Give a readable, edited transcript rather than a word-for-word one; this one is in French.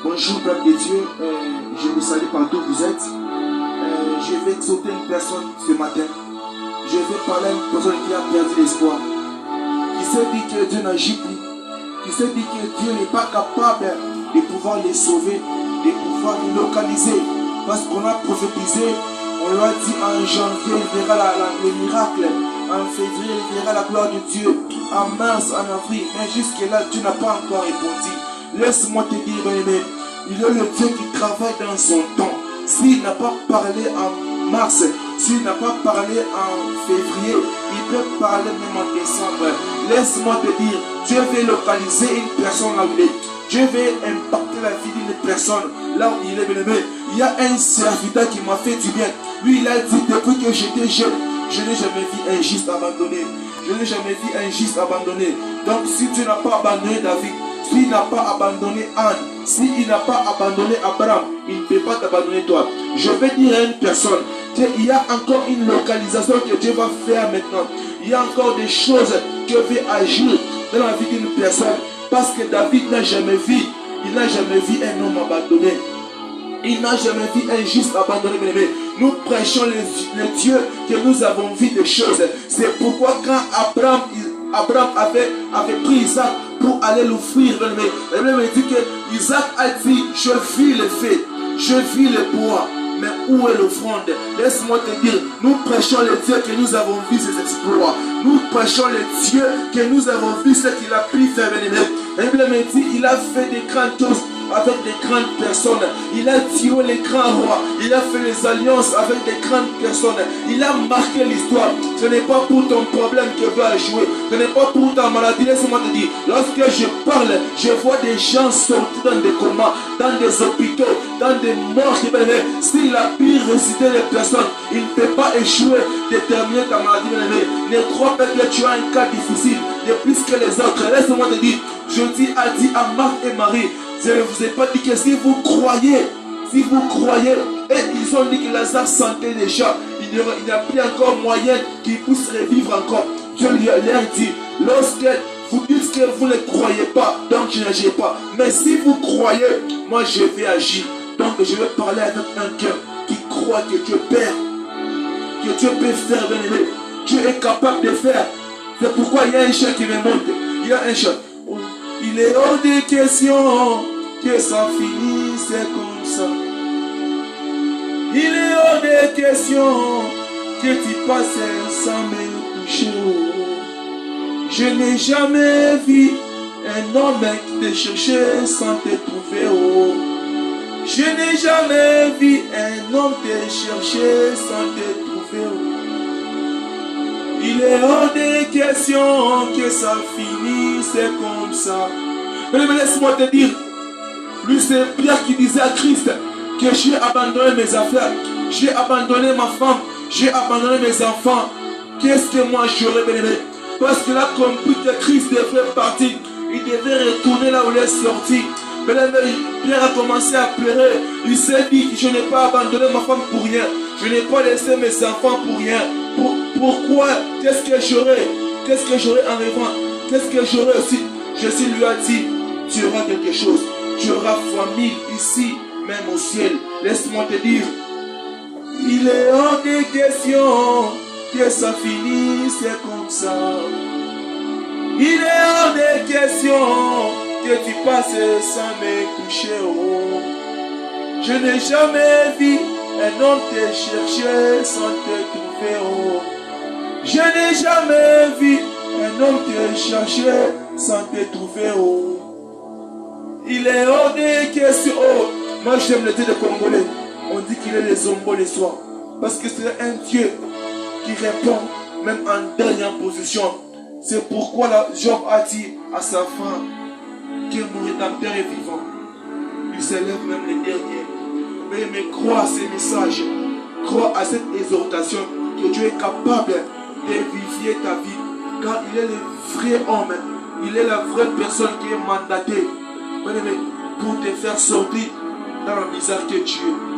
Bonjour, peuple de Dieu. Je vous salue partout où vous êtes. Je vais exhorter une personne ce matin. Je vais parler à une personne qui a perdu l'espoir, qui s'est dit que Dieu n'agit plus, qui s'est dit que Dieu n'est pas capable de pouvoir les sauver, de pouvoir les localiser. Parce qu'on a prophétisé, on lui a dit en janvier, il verra le miracle. En février, il verra la gloire de Dieu. En mars, en avril. Mais jusque-là, Dieu n'a pas encore répondu. Laisse-moi te dire, bien-aimé, il y a le Dieu qui travaille dans son temps. S'il n'a pas parlé en mars, s'il n'a pas parlé en février, il peut parler même en décembre. Laisse-moi te dire, Dieu veut localiser une personne là où il est. Dieu veut impacter la vie d'une personne là où il est, bien-aimé. Il y a un serviteur qui m'a fait du bien. Lui, il a dit, depuis que j'étais jeune, je n'ai jamais vu un juste abandonné. Je n'ai jamais vu un juste abandonné. Donc, si tu n'as pas abandonné David, s'il n'a pas abandonné Anne, s'il n'a pas abandonné Abraham, il ne peut pas t'abandonner toi. Je vais dire à une personne qu'il y a encore une localisation que Dieu va faire maintenant. Il y a encore des choses que Dieu veut agir dans la vie d'une personne. Parce que David n'a jamais vu, il n'a jamais vu un homme abandonné. Il n'a jamais vu un juste abandonné, mais nous prêchons le Dieu que nous avons vu des choses. C'est pourquoi quand Abraham avait pris Isaac pour aller l'offrir, la Bible me dit que Isaac a dit, je vis le fait, je vis le bois, mais où est l'offrande? Laisse-moi te dire, nous prêchons le Dieu que nous avons vu ses exploits. Nous prêchons le Dieu que nous avons vu ce qu'il a pu faire. La Bible me dit, il a fait des grandes choses avec des grandes personnes. Il a tiré les grands rois. Il a fait les alliances avec des grandes personnes. Il a marqué l'histoire. Ce n'est pas pour ton problème que va jouer. Ce n'est pas pour ta maladie. Laisse-moi te dire, lorsque je parle, je vois des gens sortir dans des comas, dans des hôpitaux, dans des morts. S'il a pu réciter les personnes, il ne peut pas échouer de terminer ta maladie. Ne crois pas que tu as un cas difficile de plus que les autres. Laisse-moi te dire, je dis à Marc et Marie, je ne vous ai pas dit que si vous croyez, et ils ont dit que Lazare sentait déjà, il n'y a plus encore moyen qu'il puisse revivre encore. Dieu leur dit, lorsque vous dites que vous ne croyez pas, donc je n'agis pas. Mais si vous croyez, moi je vais agir. Donc je vais parler avec un cœur qui croit que Dieu perd, que Dieu peut faire, bien aimé. Dieu est capable de faire. C'est pourquoi il y a un chant qui me monte. Il y a un chant. Il est hors de question que ça finisse comme ça. Il est hors de question que tu passes sans me toucher. Je n'ai jamais vu un homme qui te cherchait sans te trouver. Je n'ai jamais vu un homme te chercher sans te trouver. Il est hors de question que ça finisse comme ça. Mais laisse-moi te dire, lui c'est Pierre qui disait à Christ que j'ai abandonné mes affaires, j'ai abandonné ma femme, j'ai abandonné mes enfants. Qu'est-ce que moi j'aurais bien aimé? Parce qu'il a compris que Christ devait partir, il devait retourner là où il est sorti. Mais Pierre a commencé à pleurer. Il s'est dit, je n'ai pas abandonné ma femme pour rien, je n'ai pas laissé mes enfants pour rien. Pourquoi? Qu'est-ce que j'aurais? Qu'est-ce que j'aurais en rêvant? Qu'est-ce que j'aurais aussi? Jésus lui a dit, tu auras quelque chose. Tu auras famille ici, même au ciel. Laisse-moi te dire, il est hors de question que ça finisse comme ça. Il est hors de question que tu passes sans me coucher. Je n'ai jamais vu un homme te chercher sans te trouver. Je n'ai jamais vu un homme te chercher sans te trouver. Il est hors de question. Moi j'aime le Dieu des Congolais. On dit qu'il est les ombres les soirs. Parce que c'est un Dieu qui répond même en dernière position. C'est pourquoi Job a dit à sa femme que mon rédempteur est vivant. Il s'élève même les derniers. Mais crois à ces messages. Crois à cette exhortation que Dieu est capable de vivifier ta vie. Car il est le vrai homme. Il est la vraie personne qui est mandatée pour te faire sortir dans la misère que tu es.